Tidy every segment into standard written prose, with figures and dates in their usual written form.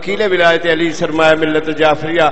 वकील विलायत अली सरमाया मिल्लत जाफरिया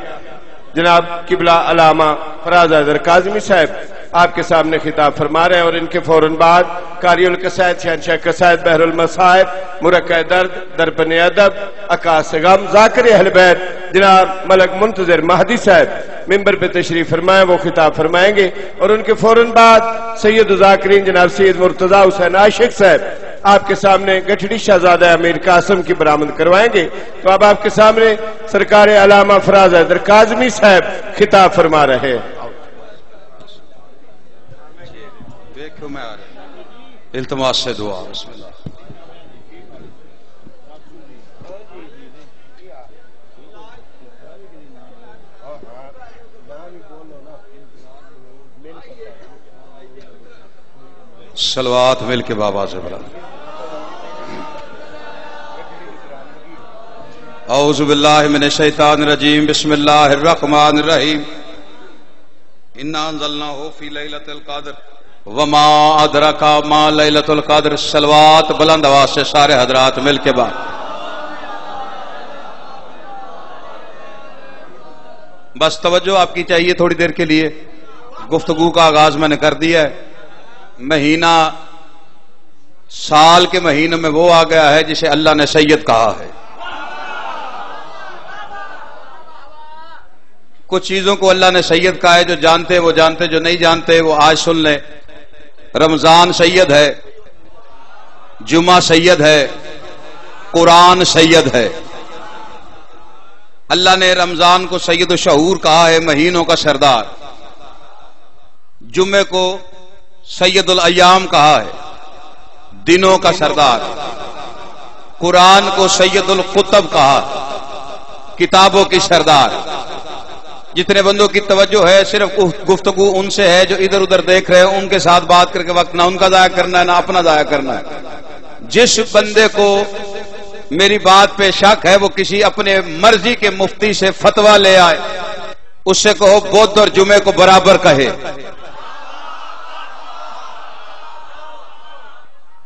जनाब किबला अलामा फराज हैदर काज़मी साहब आपके सामने खिताब फरमा रहे हैं और इनके फौरन बाद कारियुल कसायद शहनशाह कसायद बहरुल मसायब मुरक्का दर्द दरपन अदब अकास गम जाकिर अहल बैत जनाब मलक मुंतजिर महदी साहब मिंबर पे तशरीफ फरमाए, वो खिताब फरमाएंगे और उनके फौरन बाद सैयद जाकिरीन जनाब सैयद मुर्तजा हुसैन आशिक साहब आपके सामने गठड़ी शहजादा अमीर कासिम की बरामद करवाएंगे। तो अब आपके सामने सरकार अलामा फराज हैदर काज़मी साहब खिताब फरमा रहे हैं। इल्तिमास से दुआ। बिस्मिल्लाह। सलवात मिल के बाबा से बला। औज़ु बिल्लाहि मिनश शैतानिर रजीम। बिस्मिल्लाहिर रहमानिर रहीम। इन्ना अंज़लनाहु फी लैलतिल क़द्र वमा अदरका मा लैलतुल क़द्र। सलवात बुलंद आवाज से सारे हजरात मिल के बाद। बस तवज्जो आपकी चाहिए थोड़ी देर के लिए। गुफ्तगू का आगाज मैंने कर दिया है। महीना साल के महीने में वो आ गया है जिसे अल्लाह ने सैयद कहा है। कुछ चीजों को अल्लाह ने सैयद कहा है, जो जानते हैं वो जानते, जो नहीं जानते वो आज सुन लें। रमजान सैयद है, जुमा सैयद है, कुरान सैयद है। अल्लाह ने रमजान को सैयद शहूर कहा है, महीनों का सरदार। जुम्मे को सैयदुल अय्याम कहा है, दिनों का सरदार। कुरान को सैयदुल कुतब कहा, किताबों की सरदार। जितने बंदों की तवज्जो है सिर्फ गुफ्तगू उनसे है जो इधर उधर देख रहे हैं, उनके साथ बात करके वक्त ना उनका जाया करना है ना अपना जाया करना है। जिस बंदे को मेरी बात पे शक है वो किसी अपने मर्जी के मुफ्ती से फतवा ले आए, उससे कहो बुध और जुमे को बराबर कहे।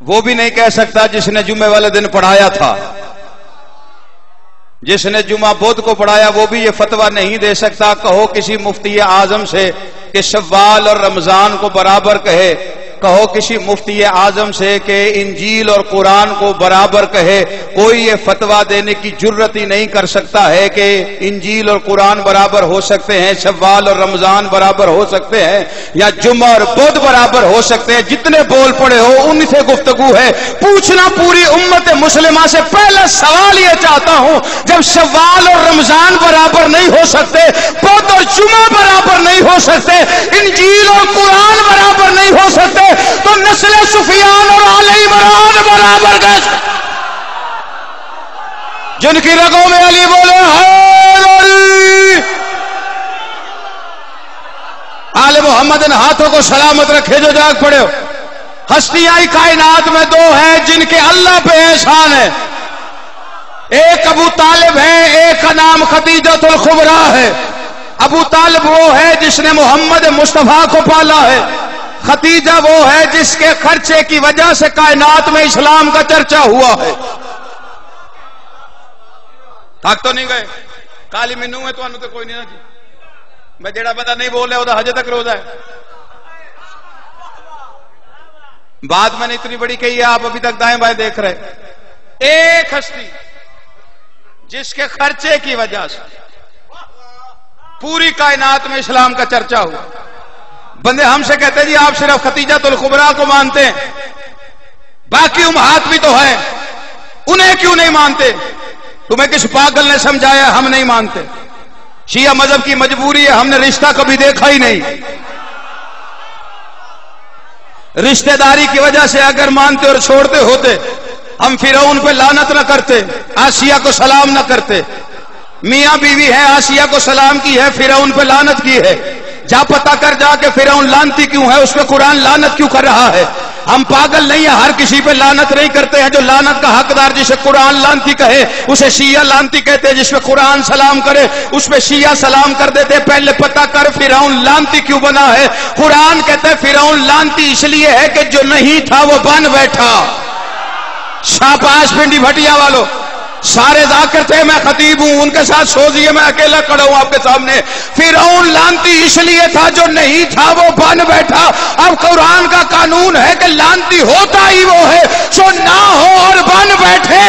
वो भी नहीं कह सकता जिसने जुमे वाले दिन पढ़ाया था। जिसने जुमा बुध को पढ़ाया वो भी ये फतवा नहीं दे सकता। कहो किसी मुफ्ती आजम से कि शव्वाल और रमजान को बराबर कहे। कहो किसी मुफ्ती आजम से कि इंजील और कुरान को बराबर कहे। कोई ये फतवा देने की जुर्रत ही नहीं कर सकता है कि इंजील और कुरान बराबर हो सकते हैं, शव्वाल और रमजान बराबर हो सकते हैं, या जुम्मा और बुध बराबर हो सकते हैं। जितने बोल पड़े हो उनसे गुफ्तगू है। पूछना पूरी उम्मत मुस्लिमा से पहला सवाल ये चाहता हूं, जब शव्वाल और रमजान बराबर नहीं हो सकते, बुध और जुम्मा बराबर नहीं हो सकते, इंजील और कुरान बराबर नहीं हो सकते, तो नस्ल सुफियान और आले इमरान बराबर कैसे? जिनकी रगों में अली बोले आले मोहम्मद इन हाथों को सलामत रखे जो जाग पड़े हो। हस्तियां कायनात में दो हैं जिनके अल्लाह पे एहसान है। एक अबू तालिब है, एक का नाम खदीजतुल कुबरा है। अबू तालिब वो है जिसने मोहम्मद मुस्तफा को पाला है। खदीजा वो है जिसके खर्चे की वजह से कायनात में इस्लाम का चर्चा हुआ है। थक तो नहीं गए? काली मैनू है तो कोई नहीं ना जी। मैं जेड़ा बंदा नहीं बोल रहा उदा हजे तक रोजा है। बात मैंने इतनी बड़ी कही है, आप अभी तक दाएं बाएं देख रहे। एक हस्ती जिसके खर्चे की वजह से पूरी कायनात में इस्लाम का चर्चा हुआ। बंदे हमसे कहते हैं जी आप सिर्फ खदीजतुल कुबरा को मानते हैं, बाकी उम्महात भी तो है, उन्हें क्यों नहीं मानते? तुम्हें किस पागल ने समझाया? हम नहीं मानते। शिया मजहब की मजबूरी है, हमने रिश्ता कभी देखा ही नहीं। रिश्तेदारी की वजह से अगर मानते और छोड़ते होते, हम फिरौन पे लानत न करते, आसिया को सलाम न करते। मियां बीवी है, आसिया को सलाम की है, फिरौन पे लानत की है। जा पता कर जाके फिरौन लानती क्यों है, उस पे कुरान लानत क्यों कर रहा है। हम पागल नहीं है, हर किसी पे लानत नहीं करते हैं। जो लानत का हकदार जिसे कुरान लानती कहे उसे शिया लानती कहते हैं, जिसपे कुरान सलाम करे उस पे शिया सलाम कर देते। पहले पता कर फिरौन लानती क्यों बना है। कुरान कहते हैं फिरौन लानती इसलिए है कि जो नहीं था वो बन बैठा। शाबाश पिंडी भटिया वालों, سارے ذاکر تھے، میں خطیب ہوں، ان کے ساتھ سوزیے، میں اکیلا کھڑا ہوں آپ کے سامنے۔ فرعون لعنتی اس لیے تھا، جو نہیں تھا وہ بن بیٹھا۔ اب قرآن کا قانون ہے کہ لعنتی ہوتا ہی وہ ہے جو نہ ہو اور بن بیٹھے۔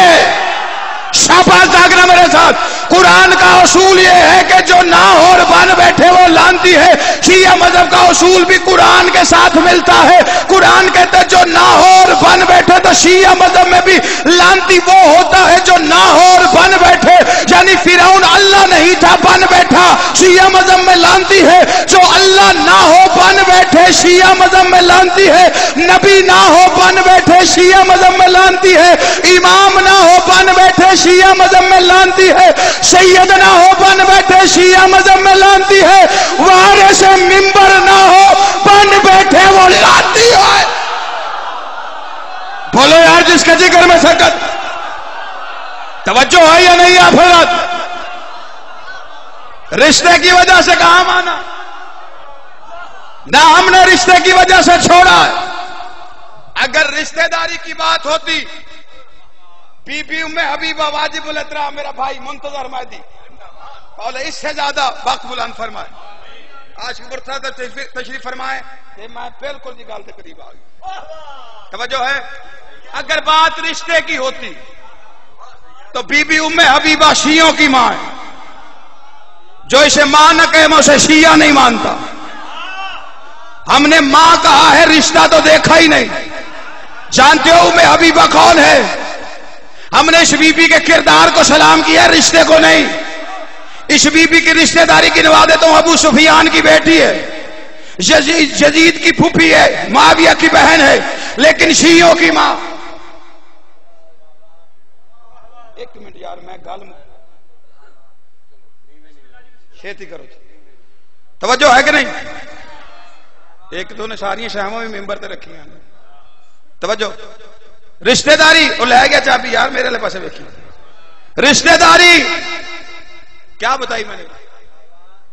شاباش جاگنا میرے ساتھ۔ قرآن کا اصول یہ ہے کہ جو نہ ہو اور بن بیٹھے وہ لعنتی ہے۔ شیعہ مذہب کا اصول بھی قرآن کے ساتھ ملتا ہے۔ قرآن کہتا ہے جو نہ ہو اور بن بیٹھے، تو شیعہ مذہب میں بھی لعنتی وہ ہوتا ہے جو نہ ہو اور بن بیٹھے۔ یعنی فرعون اللہ نہیں تھا، بن بیٹھا۔ شیعہ مذہب میں لعنتی ہے جو اللہ نہ ہو بن بیٹھے، شیعہ مذہب میں لعنتی ہے۔ نبی نہ ہو بن بیٹھے، شیعہ مذہب میں لعنتی ہے۔ امام نہ ہو بن بیٹھے، شیعہ مذہب میں لعنتی ہے۔ سید نہ ہو بن بیٹھے، شیعہ مذہب میں لعنتی ہے۔ وارث منبر نہ ہو بن بیٹھے، وہ لعنتی ہے۔ بولو یار جس کے جگر میں سکت، توجہ ہے یا نہیں آپ حضرات؟ رشتے کی وجہ سے کہاں مانا؟ نہ ہم نے رشتے کی وجہ سے چھوڑا ہے۔ اگر رشتہ داری کی بات ہوتی، بی بی ام حبیبہ واجب الاحترام میرا بھائی منتظر مہدی اور اس سے زیادہ وقت بلند فرمائے، آج کی برسات تشریف فرمائے کہ میں بالکل نکال کے قریب آ گئی۔ توجہ ہے؟ اگر بات رشتے کی ہوتی تو بی بی ام حبیبہ شیعوں کی ماں ہے۔ جو اسے ماں نہ کہے میں اسے شیعہ نہیں مانتا۔ ہم نے ماں کہا ہے، رشتہ تو دیکھا ہی نہیں۔ جانتے ہو ام حبیبہ کون ہے؟ ہم نے اس بی بی کے کردار کو سلام کیا، رشتے کو نہیں۔ اس بی بی کی رشتہ داری گنوا دیتا ہوں۔ ابو سفیان کی بیٹی ہے، یزید کی پھوپھی ہے، معاویہ کی بہن ہے، لیکن شیعوں کی ماں۔ ایک منٹ یار، میں گل چھیتی کرو، توجہ ہے کہ نہیں؟ ایک دو نے ساری شہموں میں ممبر تے رکھی ہیں، توجہ۔ رشتہ داری وہ لے گیا چابی، یار میرے لئے پاسے بیٹھی۔ رشتہ داری کیا بتائی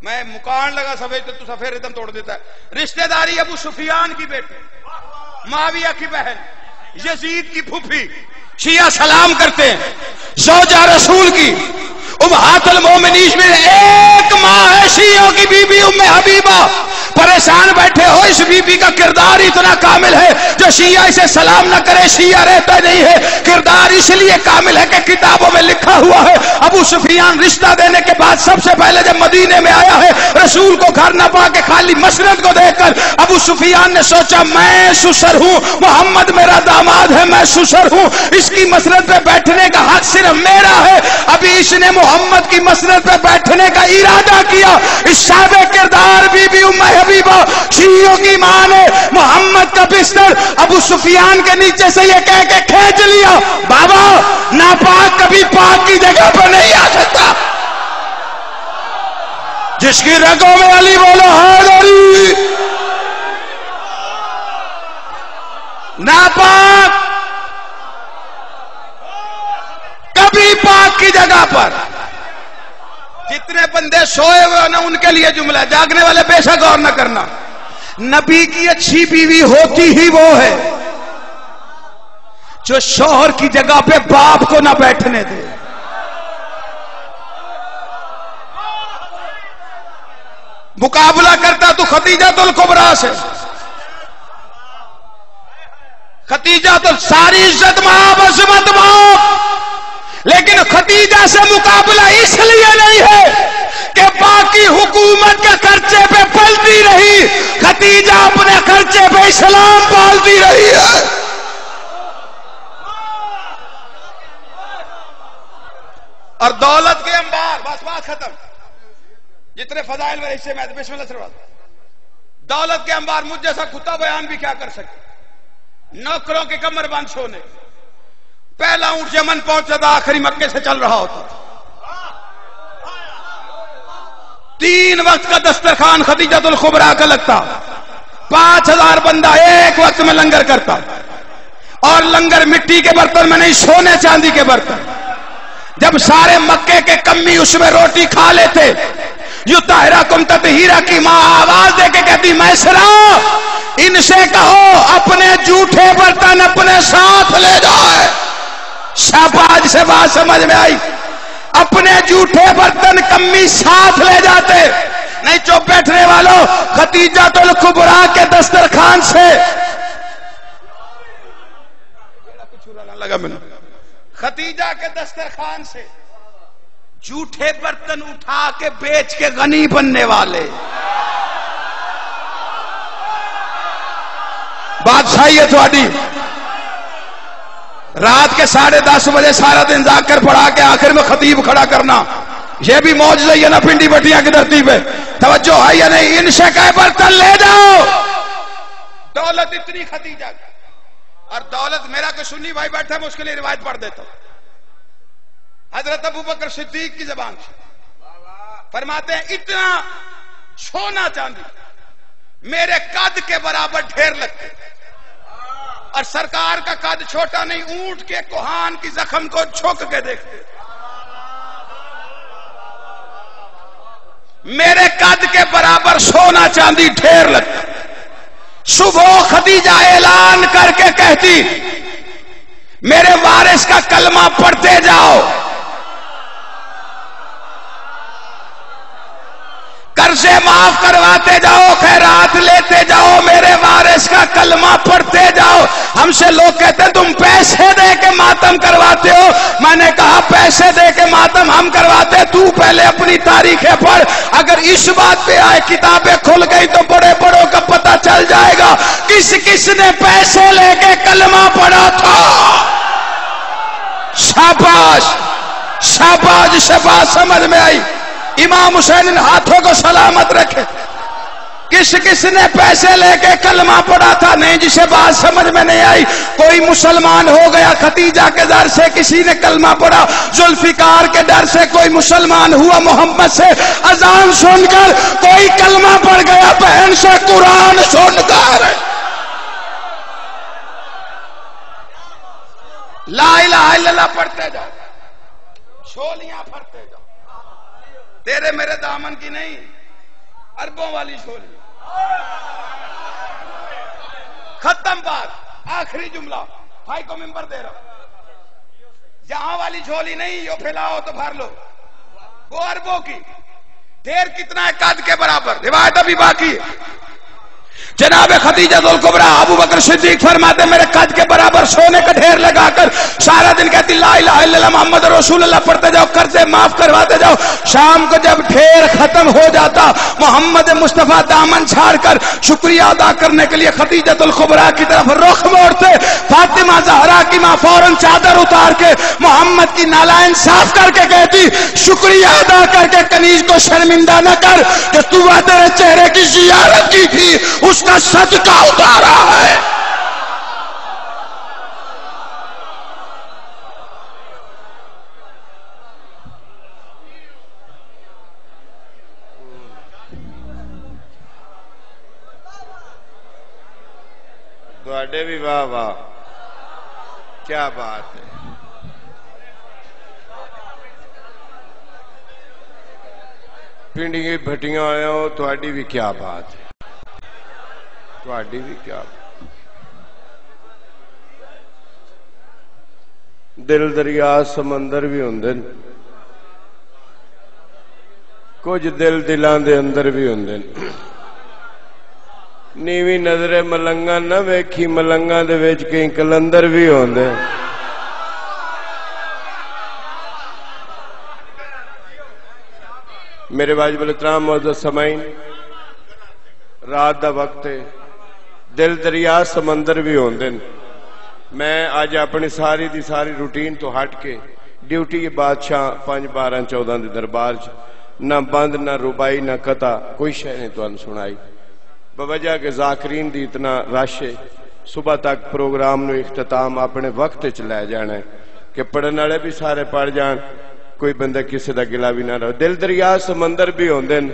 میں مکان لگا سفید تو سفید ردم توڑ دیتا ہے۔ رشتہ داری ابو سفیان کی بیٹی، معاویہ کی بہن، یزید کی پھوپھی، شیعہ سلام کرتے ہیں۔ زوجہ رسول کی امہات المومنین میں ایک ماں ہے شیعوں کی بی بی ام حبیبہ۔ پریشان بیٹھے ہو، اس بی بی کا کردار اتنا کامل ہے جو شیعہ اسے سلام نہ کرے شیعہ رہتا نہیں ہے۔ کردار اس لیے کامل ہے کہ کتابوں میں لکھا ہوا ہے، ابو سفیان رشتہ دینے کے بعد سب سے پہلے جب مدینے میں آیا ہے، رسول کو گھر نہ پا کے خالی مسند کو دیکھ کر ابو سفیان نے سوچا میں سسر ہوں، محمد میرا داماد ہے، میں سسر ہوں، اس کی مسند پہ بیٹھنے کا حق صرف میرا ہے۔ ابھی اس نے محمد کی مسند پہ بیٹھنے کا ارادہ کیا۔ اس صاحب کردار بی بی ام حبیبہ شیعوں کی ماں نے محمد کا بستر ابو سفیان کے نیچے سے یہ کہہ کے کھینچ لیا، بابا ناپاک کبھی پاک کی جگہ پر نہیں آ سکتا۔ جس کی رگوں میں علی بولو حیدری، ناپاک کبھی پاک کی جگہ پر۔ جتنے بندے سوئے ہوئے نا ان کے لیے جملہ، جاگنے والے بے شک غور نہ کرنا۔ نبی کی اچھی بیوی ہوتی ہی وہ ہے جو شوہر کی جگہ پہ باپ کو نہ بیٹھنے دے۔ مقابلہ کرتا تو خدیجہ الکبریٰ سے، خدیجہ تو ساری عزت ماں عظمت ماں، لیکن خدیجہ سے مقابلہ اس لیے نہیں ہے کہ باقی حکومت کے خرچے پہ پلتی رہی، خدیجہ اپنے خرچے پہ اسلام پالتی رہی ہے۔ اور دولت کے انبار، بس بات ختم، جتنے فضائل میرے حصے میں بسم اللہ سروات، دولت کے انبار مجھ جیسا کتا بیان بھی کیا کر سکتے۔ نوکروں کے کمر بند سونے، پہلا اونٹ یمن پہنچا تھا، آخری مکے سے چل رہا ہوتا، 3 وقت کا دسترخوان خدیجہ الکبریٰ کا لگتا، 5000 بندہ ایک وقت میں لنگر کرتا، اور لنگر مٹی کے برتن میں نہیں، سونے چاندی کے برتن۔ جب سارے مکے کے کمی اس میں روٹی کھا لیتے، یطہرکم تطہیرا کی ماں آواز دے کے کہتی میسرا ان سے کہو اپنے جھوٹے برتن اپنے ساتھ لے جائے۔ शाबाश से बात समझ में आई। अपने जूठे बर्तन कम्मी साथ ले जाते, नहीं चुप बैठने वालों। खदीजातुल कुबरा के दस्तरखान से लगा मैंने, खदीजा के दस्तरखान से जूठे बर्तन उठा के बेच के गनी बनने वाले बादशाही है थोड़ी। रात के 10:30 बजे सारा दिन जाकर पढ़ा के आखिर में खतीब खड़ा करना, यह भी मौज है ना पिंडी बटिया की धरती पे। तवज्जो है या नहीं? इनसे कहे बर्तन ले जाओ। दौलत इतनी खदीजा की, और दौलत मेरा कोई सुन्नी भाई बैठा मैं उसके लिए रिवायत पढ़ देता हूं। हजरत अबू बकर सिद्दीक की जबान से फरमाते हैं, इतना सोना चांदी मेरे कद के बराबर ढेर लगते, और सरकार का कद छोटा नहीं, ऊंट के कोहान की जख्म को झुक के देखते। मेरे कद के बराबर सोना चांदी ढेर लगता। सुबह खदीजा ऐलान करके कहती, मेरे वारिस का कलमा पढ़ते जाओ, कर्जे माफ करवाते जाओ, खैरात लेते जाओ, मेरे वारिस का कलमा पढ़ते जाओ। हमसे लोग कहते हैं तुम पैसे दे के मातम करवाते हो। मैंने कहा पैसे दे के मातम हम करवाते, तू पहले अपनी तारीखें पढ़। अगर इस बात पे आए किताबें खुल गई तो बड़े बड़ों का पता चल जाएगा किस किस ने पैसे लेके कलमा पढ़ा था। शाबाश शाबाश शाबाश, समझ में आई। इमाम हुसैन इन हाथों को सलामत रखे। किस किस ने पैसे लेके कलमा पढ़ा था? नहीं, जिसे बात समझ में नहीं आई। कोई मुसलमान हो गया खदीजा के डर से, किसी ने कलमा पढ़ा। जुल्फिकार के डर से कोई मुसलमान हुआ, मोहम्मद से अजान सुनकर कोई कलमा पढ़ गया, बहन से कुरान सुनकर। ला इलाहा इल्लल्लाह पढ़ते जाओ, शोलियां भरते जाओ। तेरे मेरे दामन की नहीं, अरबों वाली झोली। खत्म बात, आखिरी जुमला भाई को मिंबर दे रहा हूं। यहां वाली झोली नहीं, यो फैलाओ तो भर लो, वो अरबों की। ढेर कितना है? कद के बराबर। रिवायत अभी बाकी है। जनाब खदीजातुल कुबरा अबू बकर सिद्दीक फरमाते, मेरे कद के बराबर सोने का ढेर लगाकर सारा दिन कहती ला इलाहा इल्लल्लाह मुहम्मद रसूलुल्लाह पढ़ते जाओ, कर्जे माफ करवाते जाओ। शाम को जब ढेर खत्म हो जाता, मोहम्मद मुस्तफा दामन छाड़कर शुक्रिया अदा करने के लिए खदीजातुल कुबरा की तरफ रुख मोड़ते। फातिमा ज़हरा की मां फौरन चादर उतार के मोहम्मद की नालायन साफ करके कहती, शुक्रिया अदा करके कनीज को शर्मिंदा न कर, जो तू तेरे चेहरे की जियारत की थी उसका सदका उतारा है। तुहाडे भी वाह वाह, क्या बात है। पिंडी भटियां आया हो, तुहाडी भी क्या बात है, तुहाडी भी क्या। दिल दरिया समंदर भी होंदे ने, कुछ दिल दिलां दे अंदर भी होंदे ने। नीवी नजरे मलंगा न वेखी, मलंगा दे विच कई कलंदर भी होंदे। मेरे वाजिब एहतराम मौजूद समाइन, रात दा वक्त है, दिल दरिया समंदर भी होंदे ने। मैं आज अपनी सारी दी सारी रूटीन तो हट के ड्यूटी बादशाह 5 12 14 दे दरबार च ना बंद ना रुबाई ना कता कोई शय नहीं तुहानू सुनाई, बवजह के जाकरीन दी इतना रश है। सुबह तक प्रोग्राम नु इख्तिताम अपने वक्त च लै जाना है कि पढ़ने वाले भी सारे पढ़ जान, कोई बंदा किसी दा गिला भी ना रहे। दिल दरिया समंदर भी होंदे ने,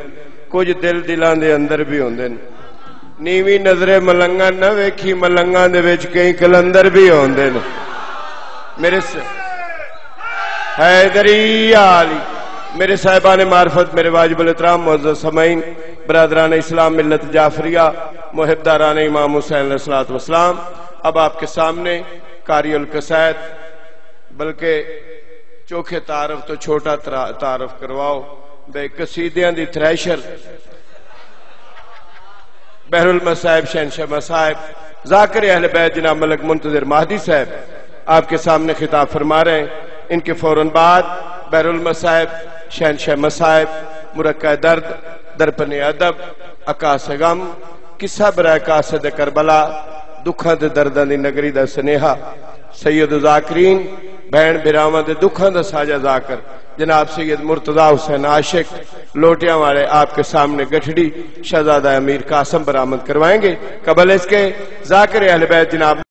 कुछ दिल दिलां दे अंदर भी होंदे ने। नीवी नजरे मलंगा न वेखी, मलंगा दे विच कई कलंदर भी होंदे ने। मेरे हैदरी आली, मेरे साहिबान मार्फत, मेरे वाजिबुल एहतराम मुअज़्ज़ज़ समाईन, बरादरान इस्लाम मिल्लत जाफरिया, मुहिब्बदारान इमाम हुसैन अलैहिस्सलातु वस्सलाम, अब आपके सामने कारियुल कसायद بلکہ چوکھے تعارف تو چھوٹا تعارف کرواؤ بے قصیدیاں دی تھریشر بحر المصائب شہنشاہ مصائب ذاکر اہل بیت جناب ملک منتظر مہدی صاحب آپ کے سامنے خطاب فرما رہے ہیں. ان کے فوراً بعد بحر المصائب شہنشاہ مصائب مرقع درد درپن ادب عکاس غم قصہ برائے قاصد کربلا دکھاں دے درداں دی نگری دا سنیہا سید ذاکرین بہن براواں دے دکھاں دا ساجا ذاکر جناب سید مرتضی حسین عاشق لوٹیاں والے آپ کے سامنے گٹھڑی شہزادہ امیر قاسم برآمد کروائیں گے. قبل اس کے ذاکر اہل بیت جناب